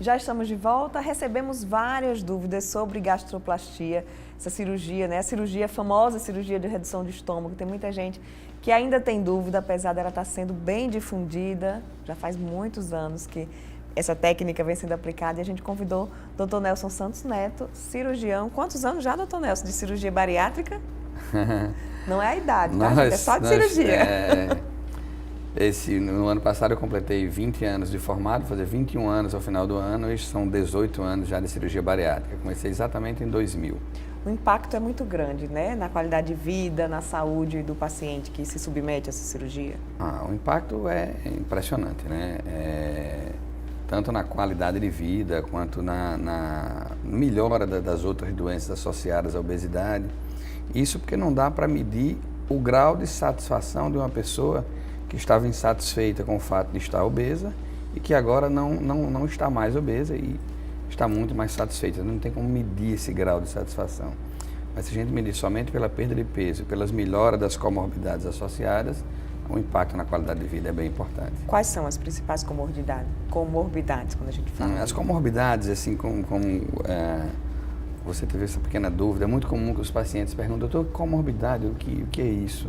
Já estamos de volta, recebemos várias dúvidas sobre gastroplastia, essa cirurgia, né? A cirurgia famosa, cirurgia de redução de estômago. Tem muita gente que ainda tem dúvida, apesar dela estar sendo bem difundida. Já faz muitos anos que essa técnica vem sendo aplicada e a gente convidou o Dr. Nelson Santos Neto, cirurgião. Quantos anos já, Dr. Nelson, de cirurgia bariátrica? Não é a idade, tá, gente? É só de cirurgia. No ano passado eu completei 20 anos de formado, vou fazer 21 anos ao final do ano, e são 18 anos já de cirurgia bariátrica. Comecei exatamente em 2000. O impacto é muito grande, né? Na qualidade de vida, na saúde do paciente que se submete a essa cirurgia. O impacto é impressionante, né? Tanto na qualidade de vida, quanto na melhora das outras doenças associadas à obesidade. Isso porque não dá para medir o grau de satisfação de uma pessoa que estava insatisfeita com o fato de estar obesa e que agora não está mais obesa e está muito mais satisfeita. Não tem como medir esse grau de satisfação. Mas se a gente medir somente pela perda de peso, pelas melhoras das comorbidades associadas, o impacto na qualidade de vida é bem importante. Quais são as principais comorbidades quando a gente fala? As comorbidades, assim como você teve essa pequena dúvida, é muito comum que os pacientes perguntam: doutor, comorbidade, o que é isso?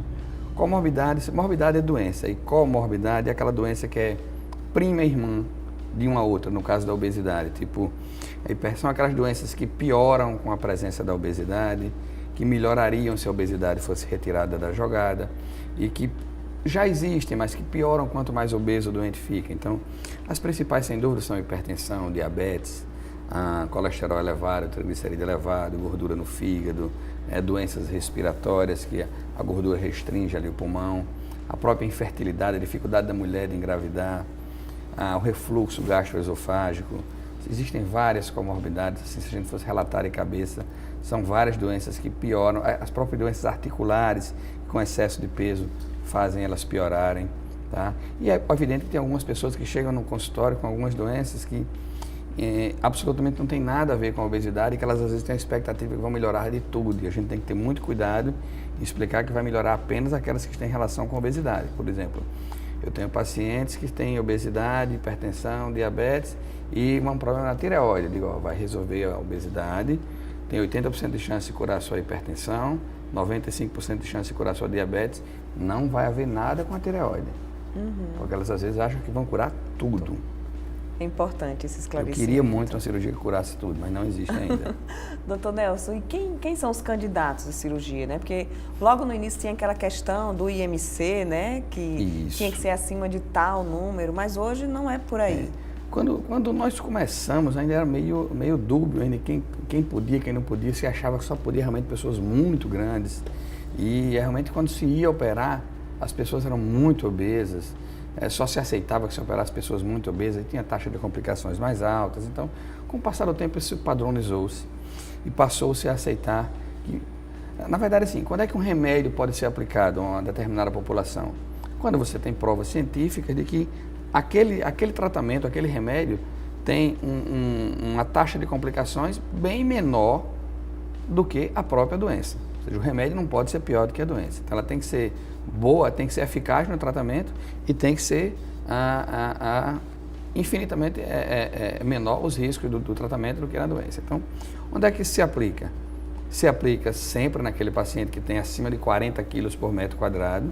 Morbidade é doença, e comorbidade é aquela doença que é prima irmã de uma outra, no caso da obesidade. Tipo, são aquelas doenças que pioram com a presença da obesidade, que melhorariam se a obesidade fosse retirada da jogada, e que já existem, mas que pioram quanto mais obeso o doente fica. Então, as principais, sem dúvida, são hipertensão, diabetes, colesterol elevado, triglicerídeo elevado, gordura no fígado, doenças respiratórias, que a gordura restringe ali o pulmão, a própria infertilidade, a dificuldade da mulher de engravidar, o refluxo gastroesofágico. Existem várias comorbidades, assim, se a gente fosse relatar de cabeça, são várias doenças que pioram, as próprias doenças articulares, com excesso de peso, fazem elas piorarem, tá? E é evidente que tem algumas pessoas que chegam no consultório com algumas doenças que absolutamente não tem nada a ver com a obesidade, e que elas às vezes têm a expectativa que vão melhorar de tudo, e a gente tem que ter muito cuidado e explicar que vai melhorar apenas aquelas que têm relação com a obesidade. Por exemplo, eu tenho pacientes que têm obesidade, hipertensão, diabetes e um problema na tireoide. Eu digo, vai resolver a obesidade, tem 80% de chance de curar a sua hipertensão, 95% de chance de curar a sua diabetes, não vai haver nada com a tireoide. Porque elas às vezes acham que vão curar tudo. É importante esse esclarecimento. Eu queria muito uma cirurgia que curasse tudo, mas não existe ainda. Doutor Nelson, e quem são os candidatos de cirurgia, né? Porque logo no início tinha aquela questão do IMC, né? Que tinha que ser acima de tal número, mas hoje não é por aí. Quando nós começamos, ainda era meio dúbio ainda quem podia, quem não podia, se achava que só podia realmente pessoas muito grandes. E realmente quando se ia operar, as pessoas eram muito obesas. Só se aceitava que se operasse pessoas muito obesas e tinha taxa de complicações mais altas. Então, com o passar do tempo, isso padronizou-se e passou-se a aceitar que, na verdade, assim, quando é que um remédio pode ser aplicado a uma determinada população? Quando você tem provas científicas de que aquele tratamento, aquele remédio tem uma taxa de complicações bem menor do que a própria doença. Ou seja, o remédio não pode ser pior do que a doença. Então, ela tem que ser boa, tem que ser eficaz no tratamento e tem que ser infinitamente menor os riscos do tratamento do que na doença. Então, onde é que se aplica? Se aplica sempre naquele paciente que tem acima de 40 quilos por metro quadrado,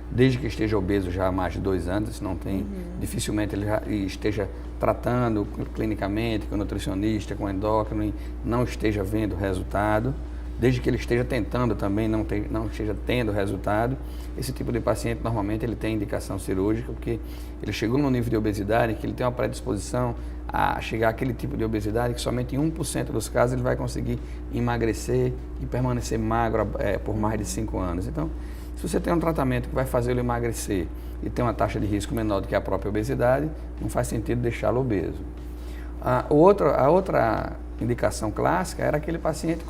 desde que esteja obeso já há mais de 2 anos, se não tem, dificilmente ele já esteja tratando clinicamente com nutricionista, com endócrino, e não esteja vendo resultado. Desde que ele esteja tentando também, não esteja tendo resultado. Esse tipo de paciente, normalmente, ele tem indicação cirúrgica, porque ele chegou num nível de obesidade que ele tem uma predisposição a chegar àquele tipo de obesidade que somente em 1% dos casos ele vai conseguir emagrecer e permanecer magro por mais de 5 anos. Então, se você tem um tratamento que vai fazê-lo emagrecer e tem uma taxa de risco menor do que a própria obesidade, não faz sentido deixá-lo obeso. A outra indicação clássica era aquele paciente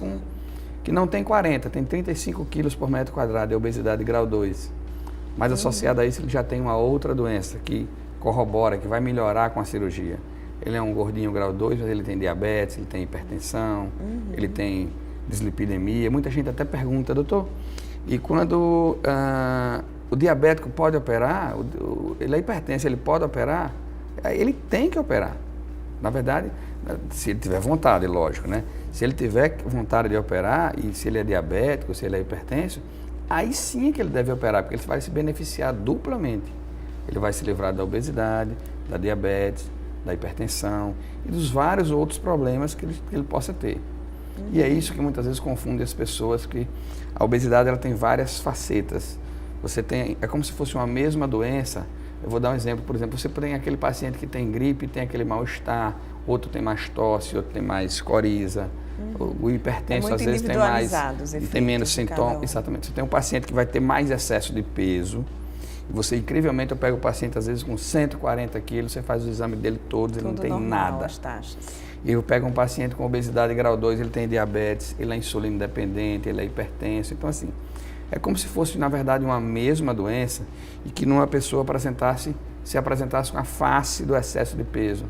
que não tem 40, tem 35 quilos por metro quadrado, é obesidade grau 2. Mas associado a isso, ele já tem uma outra doença que corrobora, que vai melhorar com a cirurgia. Ele é um gordinho grau 2, mas ele tem diabetes, ele tem hipertensão, ele tem dislipidemia. Muita gente até pergunta, doutor, e quando o diabético pode operar, ele é hipertenso, ele pode operar? Ele tem que operar. Na verdade, se ele tiver vontade, lógico, né? Se ele tiver vontade de operar, e se ele é diabético, se ele é hipertenso, aí sim que ele deve operar, porque ele vai se beneficiar duplamente. Ele vai se livrar da obesidade, da diabetes, da hipertensão e dos vários outros problemas que ele possa ter. E é isso que muitas vezes confunde as pessoas, que a obesidade ela tem várias facetas. É como se fosse uma mesma doença. Eu vou dar um exemplo, por exemplo, você tem aquele paciente que tem gripe, tem aquele mal-estar, outro tem mais tosse, outro tem mais coriza, o hipertenso às vezes tem mais, tem menos sintomas. Exatamente. Você tem um paciente que vai ter mais excesso de peso. Você, incrivelmente, eu pego o paciente às vezes com 140 quilos, você faz o exame dele todos, ele não tem nada. As taxas. E eu pego um paciente com obesidade grau 2, ele tem diabetes, ele é insulina dependente, ele é hipertenso. Então, assim, é como se fosse, na verdade, uma mesma doença e que numa pessoa se apresentasse com a face do excesso de peso.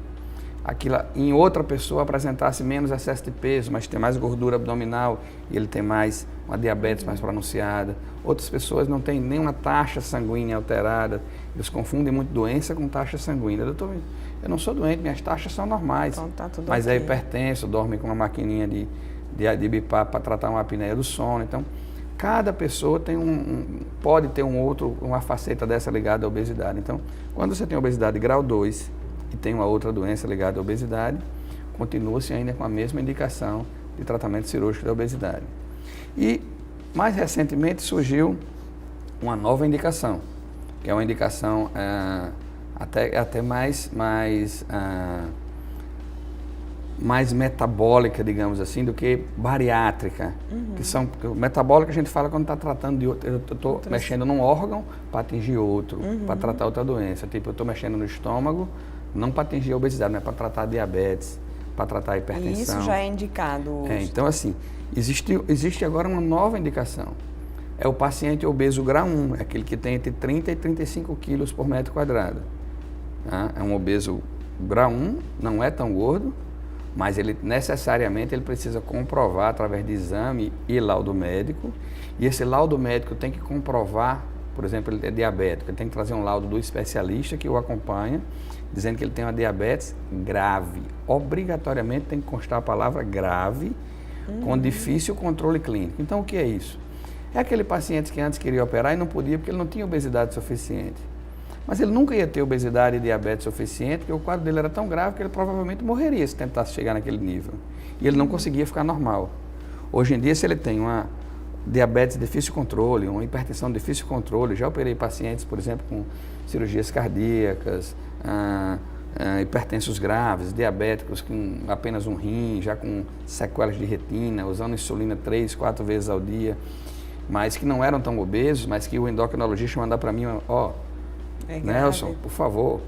Em outra pessoa apresentasse menos excesso de peso, mas tem mais gordura abdominal e ele tem mais uma diabetes mais pronunciada. Outras pessoas não têm nenhuma taxa sanguínea alterada. Eles confundem muito doença com taxa sanguínea. Doutor, eu não sou doente, minhas taxas são normais. Então, tá tudo mas okay. É hipertenso, dorme com uma maquininha de BiPAP para tratar uma apneia do sono. Então, cada pessoa pode ter uma faceta dessa ligada à obesidade. Então, quando você tem obesidade grau 2 e tem uma outra doença ligada à obesidade, continua-se ainda com a mesma indicação de tratamento cirúrgico da obesidade. E, mais recentemente, surgiu uma nova indicação, que é uma indicação até mais metabólica, digamos assim, do que bariátrica. Metabólica a gente fala quando está tratando de outro. Eu estou mexendo num órgão para atingir outro, para tratar outra doença. Tipo, eu estou mexendo no estômago, não para atingir a obesidade, mas para tratar diabetes, para tratar a hipertensão. E isso já é indicado? Então, assim, existe agora uma nova indicação. É o paciente obeso grau 1, é aquele que tem entre 30 e 35 quilos por metro quadrado. Tá? É um obeso grau 1, não é tão gordo, mas ele necessariamente ele precisa comprovar através de exame e laudo médico. E esse laudo médico tem que comprovar, por exemplo, ele é diabético, ele tem que trazer um laudo do especialista que o acompanha, dizendo que ele tem uma diabetes grave. Obrigatoriamente tem que constar a palavra grave, com difícil controle clínico. Então, o que é isso? É aquele paciente que antes queria operar e não podia porque ele não tinha obesidade suficiente. Mas ele nunca ia ter obesidade e diabetes suficiente, porque o quadro dele era tão grave que ele provavelmente morreria se tentasse chegar naquele nível. E ele não conseguia ficar normal. Hoje em dia, se ele tem uma diabetes de difícil controle, uma hipertensão de difícil controle, já operei pacientes, por exemplo, com cirurgias cardíacas, hipertensos graves, diabéticos com apenas um rim, já com sequelas de retina, usando insulina 3, 4 vezes ao dia, mas que não eram tão obesos, mas que o endocrinologista mandar para mim, Nelson, por favor,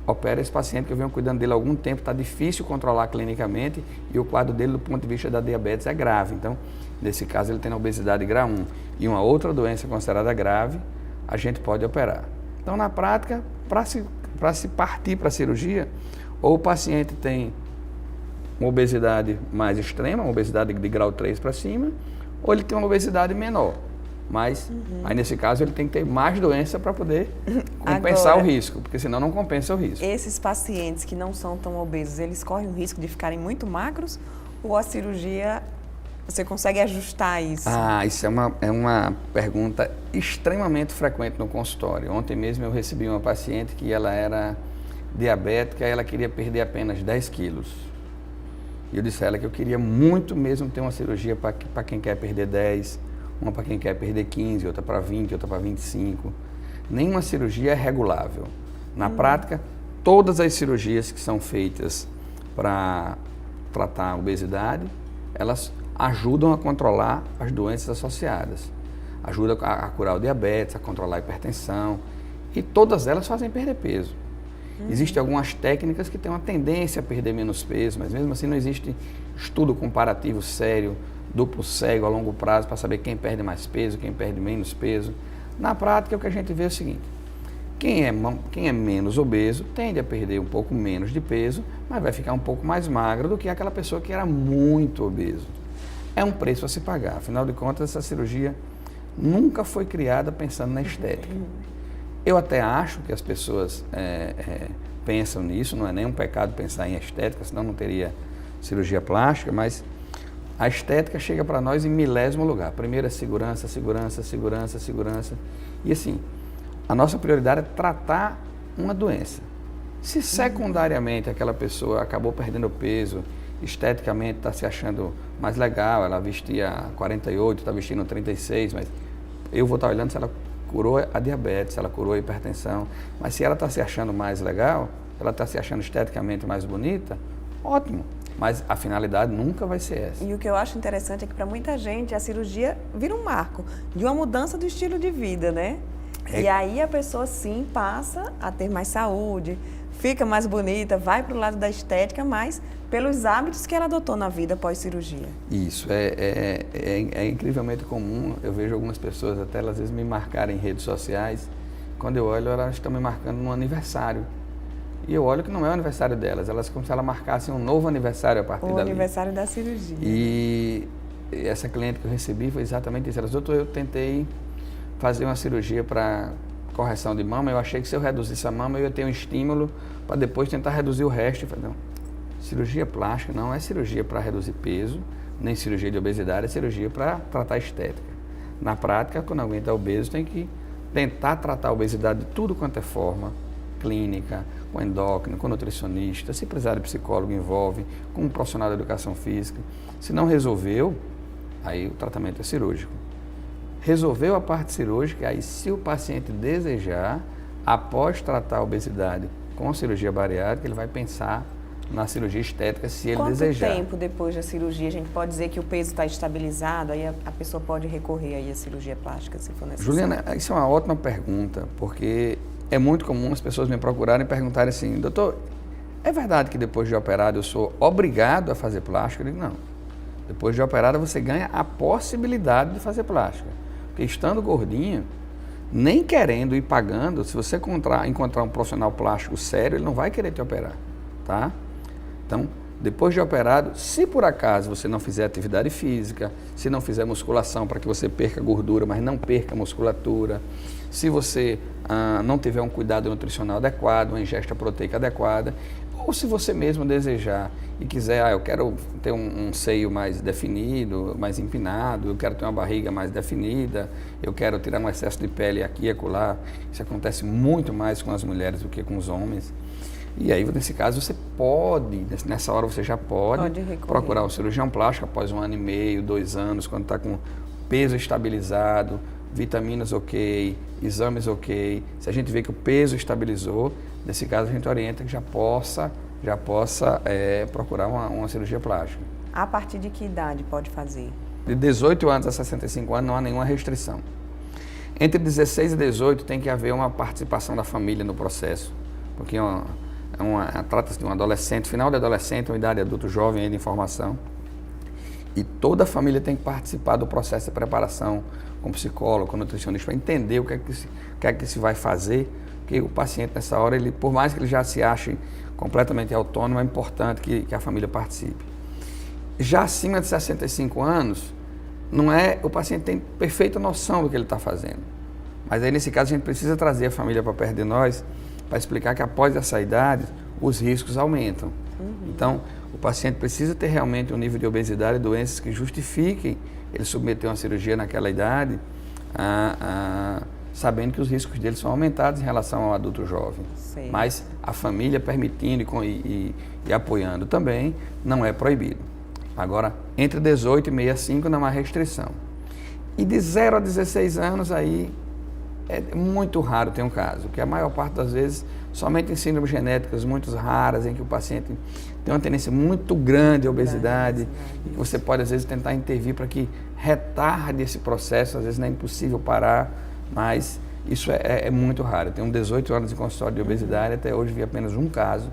opera esse paciente que eu venho cuidando dele há algum tempo, está difícil controlar clinicamente e o quadro dele do ponto de vista da diabetes é grave. Então, nesse caso, ele tem a obesidade grau 1 e uma outra doença considerada grave, a gente pode operar. Então, na prática, para se partir para a cirurgia, ou o paciente tem uma obesidade mais extrema, uma obesidade de grau 3 para cima, ou ele tem uma obesidade menor. Mas, aí nesse caso, ele tem que ter mais doença para poder compensar o risco, porque senão não compensa o risco. Esses pacientes que não são tão obesos, eles correm o risco de ficarem muito magros? Ou a cirurgia, você consegue ajustar isso? Isso é uma pergunta extremamente frequente no consultório. Ontem mesmo eu recebi uma paciente que ela era diabética e ela queria perder apenas 10 quilos. E eu disse a ela que eu queria muito mesmo ter uma cirurgia para quem quer perder 10, uma para quem quer perder 15, outra para 20, outra para 25. Nenhuma cirurgia é regulável. Na prática, todas as cirurgias que são feitas para tratar a obesidade, elas ajudam a controlar as doenças associadas. Ajudam a curar o diabetes, a controlar a hipertensão. E todas elas fazem perder peso. Existem algumas técnicas que têm uma tendência a perder menos peso, mas mesmo assim não existe estudo comparativo sério, duplo cego a longo prazo para saber quem perde mais peso, quem perde menos peso. Na prática, o que a gente vê é o seguinte: quem é menos obeso tende a perder um pouco menos de peso, mas vai ficar um pouco mais magro do que aquela pessoa que era muito obeso. É um preço a se pagar. Afinal de contas, essa cirurgia nunca foi criada pensando na estética. Eu até acho que as pessoas pensam nisso, não é nenhum pecado pensar em estética, senão não teria cirurgia plástica, mas a estética chega para nós em milésimo lugar. Primeiro é segurança, segurança, segurança, segurança. E assim, a nossa prioridade é tratar uma doença. Se secundariamente aquela pessoa acabou perdendo peso, esteticamente está se achando mais legal, ela vestia 48, está vestindo 36, mas eu vou estar olhando se ela curou a diabetes, se ela curou a hipertensão, mas se ela está se achando mais legal, ela está se achando esteticamente mais bonita, ótimo, mas a finalidade nunca vai ser essa. E o que eu acho interessante é que para muita gente a cirurgia vira um marco de uma mudança do estilo de vida, né? E aí a pessoa sim passa a ter mais saúde, fica mais bonita, vai para o lado da estética, mas pelos hábitos que ela adotou na vida pós-cirurgia. Isso, é incrivelmente comum. Eu vejo algumas pessoas até às vezes me marcarem em redes sociais. Quando eu olho, elas estão me marcando no aniversário. E eu olho que não é o aniversário delas, elas como se elas marcassem um novo aniversário a partir dali. O aniversário da cirurgia. E essa cliente que eu recebi foi exatamente isso. Ela disse, doutor, eu tentei fazer uma cirurgia para correção de mama, eu achei que se eu reduzisse a mama eu ia ter um estímulo para depois tentar reduzir o resto. Eu falei, não, cirurgia plástica não é cirurgia para reduzir peso, nem cirurgia de obesidade, é cirurgia para tratar estética. Na prática, quando alguém está obeso, tem que tentar tratar a obesidade de tudo quanto é forma, clínica, com endócrino, com nutricionista, se precisar de psicólogo envolve, com um profissional de educação física. Se não resolveu, aí o tratamento é cirúrgico. Resolveu a parte cirúrgica, aí se o paciente desejar, após tratar a obesidade com cirurgia bariátrica, ele vai pensar na cirurgia estética se ele desejar. Quanto tempo depois da cirurgia a gente pode dizer que o peso está estabilizado, aí a pessoa pode recorrer aí à cirurgia plástica, se for necessário? Juliana, isso é uma ótima pergunta, porque é muito comum as pessoas me procurarem e perguntarem assim, doutor, é verdade que depois de operado eu sou obrigado a fazer plástica? Eu digo, não. Depois de operado você ganha a possibilidade de fazer plástica. Porque estando gordinho, nem querendo ir pagando, se você encontrar um profissional plástico sério, ele não vai querer te operar, tá? Então, depois de operado, se por acaso você não fizer atividade física, se não fizer musculação para que você perca gordura, mas não perca musculatura, se você não tiver um cuidado nutricional adequado, uma ingesta proteica adequada, ou se você mesmo desejar e quiser, eu quero ter um seio mais definido, mais empinado, eu quero ter uma barriga mais definida, eu quero tirar um excesso de pele aqui e acolá, isso acontece muito mais com as mulheres do que com os homens. E aí, nesse caso, você pode, nessa hora você já pode procurar o cirurgião plástico após 1 ano e meio, 2 anos, quando está com peso estabilizado, vitaminas ok, exames ok. Se a gente vê que o peso estabilizou, nesse caso a gente orienta que já possa procurar uma cirurgia plástica. A partir de que idade pode fazer? De 18 anos a 65 anos não há nenhuma restrição. Entre 16 e 18 tem que haver uma participação da família no processo, porque trata-se de um adolescente, final de adolescente, uma idade adulto jovem ainda em formação, e toda a família tem que participar do processo de preparação com psicólogo, com nutricionista, para entender o que é que se vai fazer, porque o paciente nessa hora, por mais que ele já se ache completamente autônomo, é importante que a família participe. Já acima de 65 anos, o paciente tem perfeita noção do que ele está fazendo, mas aí nesse caso a gente precisa trazer a família para perto de nós, para explicar que após essa idade, os riscos aumentam. Então, o paciente precisa ter realmente um nível de obesidade e doenças que justifiquem ele submeter uma cirurgia naquela idade, sabendo que os riscos dele são aumentados em relação ao adulto jovem. Sim. Mas a família permitindo e apoiando também, não é proibido. Agora, entre 18 e 65 não há restrição. E de 0 a 16 anos aí, é muito raro ter um caso, porque a maior parte das vezes, somente em síndromes genéticas muito raras, em que o paciente tem uma tendência muito grande à obesidade, e que você pode às vezes tentar intervir para que retarde esse processo, às vezes não é impossível parar, mas isso é muito raro. Eu tenho 18 anos de consultório de obesidade, até hoje vi apenas um caso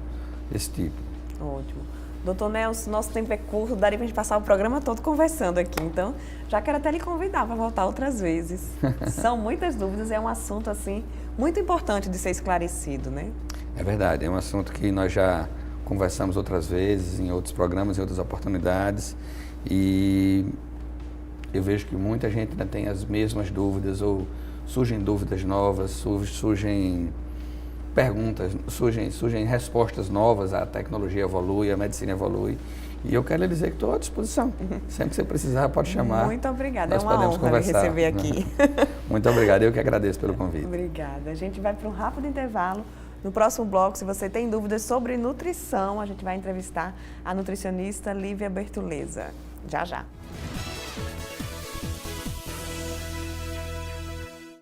desse tipo. Ótimo. Doutor Nelson, nosso tempo é curto, daria para a gente passar o programa todo conversando aqui, então já quero até lhe convidar para voltar outras vezes. São muitas dúvidas, é um assunto assim muito importante de ser esclarecido, né? É verdade, é um assunto que nós já conversamos outras vezes, em outros programas, em outras oportunidades, e eu vejo que muita gente ainda tem as mesmas dúvidas ou surgem dúvidas novas, surgem perguntas, surgem respostas novas, a tecnologia evolui, a medicina evolui. E eu quero lhe dizer que estou à disposição. Sempre que você precisar, pode chamar. Muito obrigada, Nós é uma podemos honra lhe conversar. receber aqui. Muito obrigado, eu que agradeço pelo convite. Obrigada. A gente vai para um rápido intervalo. No próximo bloco, se você tem dúvidas sobre nutrição, a gente vai entrevistar a nutricionista Lívia Bertoleza. Já, já.